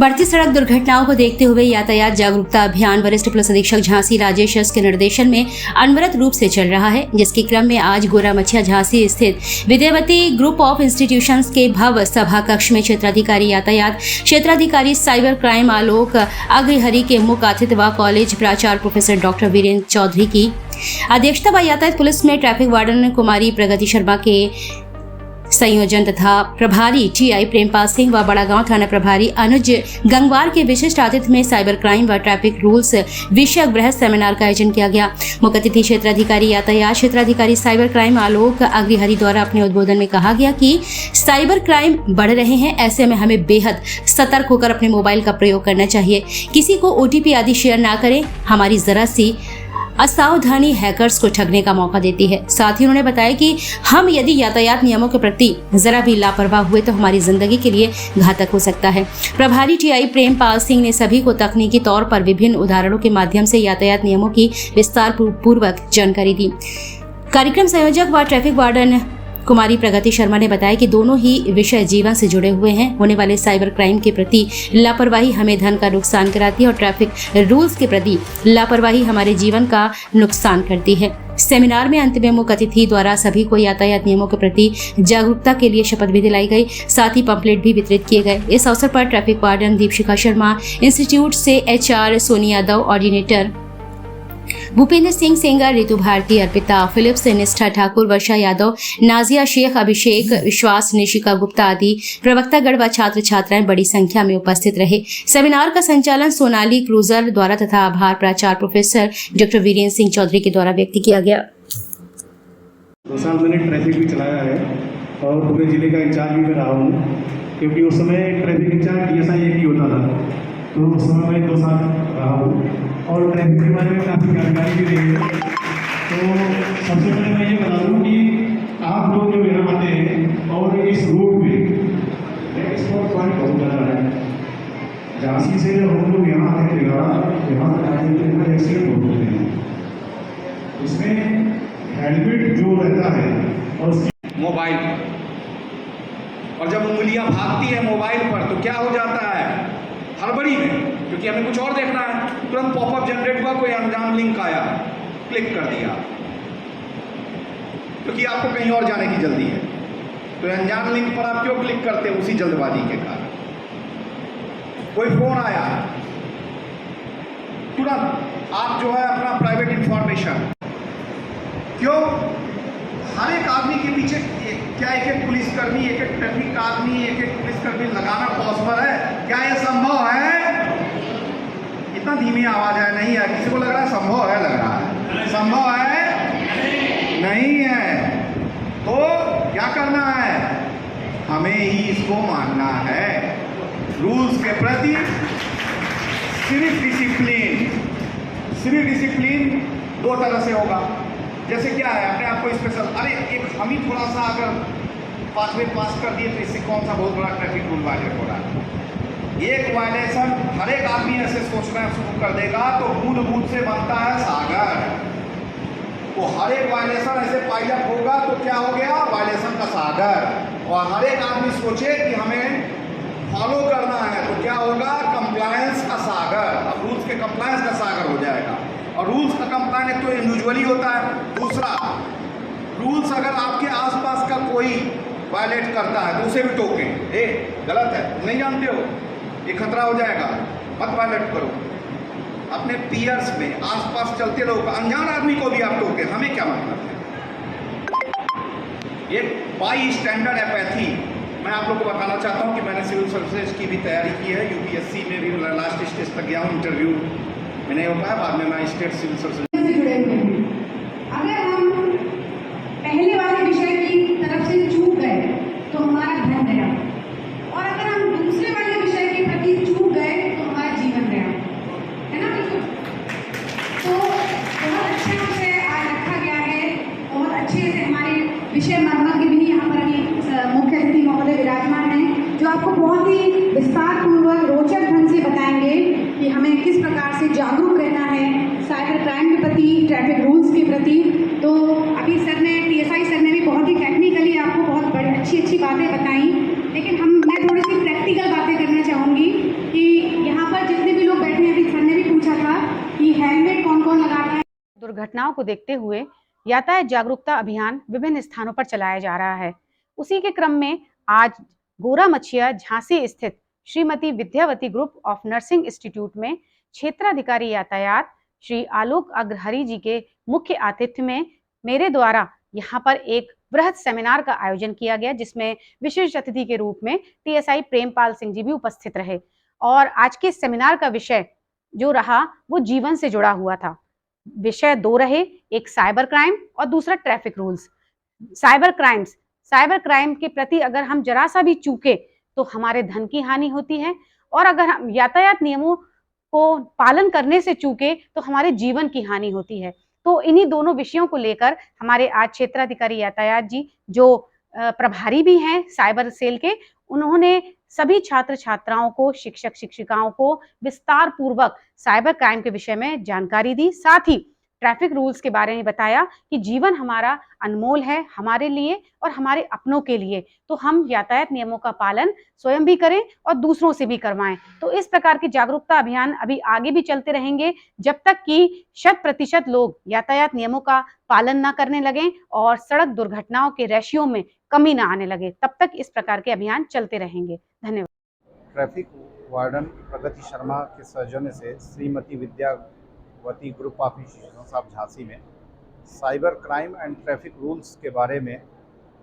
बढ़ती सड़क दुर्घटनाओं को देखते हुए यातायात जागरूकता अभियान वरिष्ठ पुलिस अधीक्षक झांसी राजेश एस के निर्देशन में अनवरत रूप से चल रहा है, जिसके क्रम में आज गोरामछिया झांसी स्थित विद्यावती ग्रुप ऑफ इंस्टीट्यूशंस के भव्य सभा कक्ष में क्षेत्राधिकारी यातायात, क्षेत्राधिकारी साइबर क्राइम आलोक अग्रहरि के मुख्य अतिथि व कॉलेज प्राचार्य प्रोफेसर डॉक्टर वीरेंद्र चौधरी की अध्यक्षता व यातायात पुलिस में ट्रैफिक वार्डन कुमारी प्रगति शर्मा के संयोजन तथा प्रभारी टीआई प्रेमपाल सिंह व बड़ागांव थाना प्रभारी अनुज गंगवार के विशिष्ट आतिथ्य में साइबर क्राइम व ट्रैफिक रूल्स विषयक बृहद सेमिनार का आयोजन किया गया। मुख्य अतिथि क्षेत्राधिकारी यातायात, क्षेत्राधिकारी साइबर क्राइम आलोक अग्रहरि द्वारा अपने उद्बोधन में कहा गया कि साइबर क्राइम बढ़ रहे हैं, ऐसे में हमें बेहद सतर्क होकर अपने मोबाइल का प्रयोग करना चाहिए। किसी को ओटीपी आदि शेयर ना करें, हमारी जरा सी असावधानी हैकर्स को ठगने का मौका देती है। साथ ही उन्होंने बताया कि हम यदि यातायात नियमों के प्रति जरा भी लापरवाह हुए तो हमारी जिंदगी के लिए घातक हो सकता है। प्रभारी टीआई प्रेमपाल सिंह ने सभी को तकनीकी तौर पर विभिन्न उदाहरणों के माध्यम से यातायात नियमों की विस्तार पूर्वक जानकारी दी। कार्यक्रम संयोजक व ट्रैफिक वार्डन कुमारी प्रगति शर्मा ने बताया कि दोनों ही विषय जीवन से जुड़े हुए हैं। होने वाले साइबर क्राइम के प्रति लापरवाही हमें धन का नुकसान कराती है और ट्रैफिक रूल्स के प्रति लापरवाही हमारे जीवन का नुकसान करती है। सेमिनार में अंत में मुख्य अतिथि द्वारा सभी को यातायात नियमों के प्रति जागरूकता के लिए शपथ भी दिलाई गई, साथ ही पंपलेट भी वितरित किए गए। इस अवसर पर traffic warden Deepshikha Sharma, institute से एचआर सोनी यादव, ऑर्डिनेटर भूपेंद्र सिंह सेंगर, ऋतु भारती, अर्पिता फिलिप्स, निष्ठा ठाकुर, वर्षा यादव, नाजिया शेख, अभिषेक विश्वास, निशिका गुप्ता आदि प्रवक्तागण व छात्र छात्राएं बड़ी संख्या में उपस्थित रहे। सेमिनार का संचालन सोनाली क्रूजर द्वारा तथा आभार प्राचार्य प्रोफेसर डॉक्टर वीरेंद्र सिंह चौधरी के द्वारा व्यक्त किया गया। 2 साल मैंने ट्रैफिक भी चलाया है और पूरे जिले का इंचार्ज भी मैं रहा हूँ, क्योंकि उस समय ट्रैफिक इंचार्ज DSI एक ही होता था, तो उस समय मैं 2 साल रहा हूँ और ट्रैफिक के बारे में काफ़ी जानकारी भी रही है। तो सबसे पहले मैं ये बता दूँ कि आप लोग जो यहाँ आते हैं और इस रूट में स्पॉट पॉइंट बहुत ज़्यादा है। झांसी से हम लोग यहाँ आते हैं, यहाँ तक आते हैं, एक्सीडेंट बहुत होते हैं। इसमें हेलमेट जो रहता है और मोबाइल, और जब उंगलियां भागती है मोबाइल पर तो क्या हो जाता है, हड़बड़ी में, क्योंकि हमें कुछ और देखना है, तुरंत पॉपअप जनरेट हुआ, कोई अनजान लिंक आया, क्लिक कर दिया, क्योंकि आपको कहीं और जाने की जल्दी है। तो अनजान लिंक पर आप क्यों क्लिक करते हैं? उसी जल्दबाजी के कारण। कोई फोन आया, तुरंत आप जो है अपना प्राइवेट इंफॉर्मेशन, क्यों? हर एक आदमी के पीछे क्या एक पुलिसकर्मी, एक ट्रैफिक आदमी, एक पुलिसकर्मी लगाना पॉसिबल है? क्या यह संभव है? इतना धीमी आवाज है, नहीं है। किसी को लग रहा है संभव है, लग रहा है संभव है, नहीं है। तो क्या करना है? हमें ही इसको मानना है। रूल्स के प्रति सिर्फ डिसिप्लिन 2 तरह से होगा। जैसे क्या है, अपने आप को स्पेशल, अरे एक हम ही थोड़ा सा अगर पास कर दिए तो इससे कौन सा बहुत बड़ा ट्रैफिक रूल वायलेट हो रहा है। एक वायलेशन हर एक आदमी ऐसे सोचना शुरू कर देगा तो बूंद से बनता है सागर। तो हर एक वायलेशन ऐसे पायलट होगा तो क्या हो गया? वायलेशन का सागर। और हर एक आदमी सोचे कि हमें फॉलो करना है तो क्या होगा? कंप्लायंस का सागर। अब रूल्स के कंप्लायंस का सागर हो जाएगा। और रूल्स का कंप्लायंस तो इंडिविजुअली होता है। दूसरा, रूल्स अगर आपके आसपास का कोई वायलेट करता है तो उसे भी टोकें, ए गलत है, नहीं जानते हो, ये खतरा हो जाएगा, मत वायलेट करो। अपने पीयर्स में आसपास चलते लोग, अनजान आदमी को भी आप टोकें, हमें क्या मतलब है? एक बाई स्टैंडर्ड एपैथी। मैं आप लोग को बताना चाहता हूँ कि मैंने सिविल सर्विसेज की भी तैयारी की है, UPSC में भी लास्ट स्टेज तक गया हूँ, इंटरव्यू में नहीं हो पाया, बाद में मैं स्टेट सिविल सर्विसेज से जुड़े हुए हैं। अगर हम पहले वाले विषय की तरफ से चूक गए तो हमारा धन गया, और अगर हम दूसरे वाले विषय के प्रति चूक गए तो हमारा जीवन गया, है ना? तो बहुत अच्छा विषय आज रखा गया है। बहुत अच्छे से हमारे विषय मर्मज्ञ भी यहाँ पर अभी मुख्य अतिथि महोदय विराजमान हैं, जो आपको बहुत ही विस्तार पूर्वक रोचक ढंग से बताएंगे कि हमें किस प्रकार से जागरूक रहना है साइबर क्राइम के प्रति, ट्रैफिक रूल्स के प्रति। तो अभी सर ने, TSI सर ने भी बहुत ही टेक्निकली आपको बहुत अच्छी बातें बताई, लेकिन मैं थोड़ी सी प्रैक्टिकल बातें करना चाहूँगी कि दुर्घटनाओं को देखते हुए यातायात जागरूकता अभियान विभिन्न स्थानों पर चलाया जा रहा है। उसी के क्रम में आज गोरामछिया झांसी स्थित Shrimati Vidyavati group of nursing institute में क्षेत्राधिकारी यातायात श्री आलोक अग्रहरि जी के मुख्य आतिथ्य में मेरे द्वारा यहाँ पर एक बृहद सेमिनार का आयोजन किया गया, जिसमें विशेष अतिथि के रूप में टीएसआई प्रेमपाल सिंह जी भी उपस्थित रहे। और आज के सेमिनार का विषय जो रहा वो जीवन से जुड़ा हुआ था। विषय दो रहे, एक साइबर क्राइम और दूसरा ट्रैफिक रूल्स। साइबर क्राइम के प्रति अगर हम जरा सा भी चूके तो हमारे धन की हानि होती है, और अगर हम यातायात नियमों को पालन करने से चूके तो हमारे जीवन की हानि होती है। तो इन्हीं दोनों विषयों को लेकर हमारे आज क्षेत्राधिकारी यातायात जी, जो प्रभारी भी हैं साइबर सेल के, उन्होंने सभी छात्र छात्राओं को, शिक्षक शिक्षिकाओं को विस्तार पूर्वक साइबर क्राइम के विषय में जानकारी दी। साथ ही ट्रैफिक रूल्स के बारे में बताया कि जीवन हमारा अनमोल है, हमारे लिए और हमारे अपनों के लिए, तो हम यातायात नियमों का पालन स्वयं भी करें और दूसरों से भी करवाएं। तो इस प्रकार के जागरूकता अभियान अभी आगे भी चलते रहेंगे जब तक कि 100% लोग यातायात नियमों का पालन ना करने लगें और सड़क दुर्घटनाओं के रेशियो में कमी ना आने लगे, तब तक इस प्रकार के अभियान चलते रहेंगे। धन्यवाद। ट्रैफिक वार्डन प्रगति शर्मा के सौजन्य से Shrimati Vidyavati group of institution of Jhansi में cyber crime and traffic rules के बारे में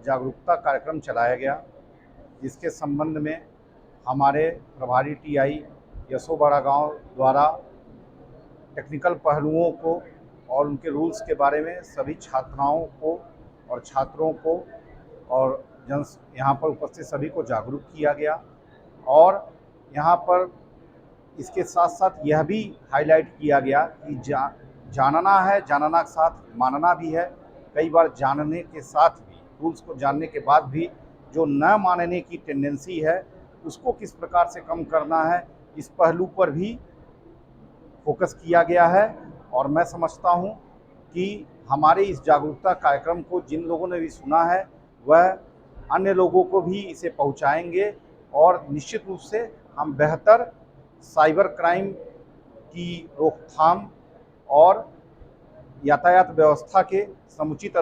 जागरूकता कार्यक्रम चलाया गया, जिसके संबंध में हमारे प्रभारी टीआई यशोबड़ा गांव द्वारा टेक्निकल पहलुओं को और उनके रूल्स के बारे में सभी छात्राओं को और छात्रों को और यहाँ पर उपस्थित सभी को जागरूक किया गया। और यहाँ पर इसके साथ साथ यह भी हाईलाइट किया गया कि जानना है, जानना के साथ मानना भी है। कई बार जानने के साथ भी, रूल्स को जानने के बाद भी जो न मानने की टेंडेंसी है उसको किस प्रकार से कम करना है, इस पहलू पर भी फोकस किया गया है। और मैं समझता हूँ कि हमारे इस जागरूकता कार्यक्रम को जिन लोगों ने भी सुना है वह अन्य लोगों को भी इसे पहुँचाएंगे, और निश्चित रूप से हम बेहतर साइबर क्राइम की रोकथाम और यातायात व्यवस्था के समुचित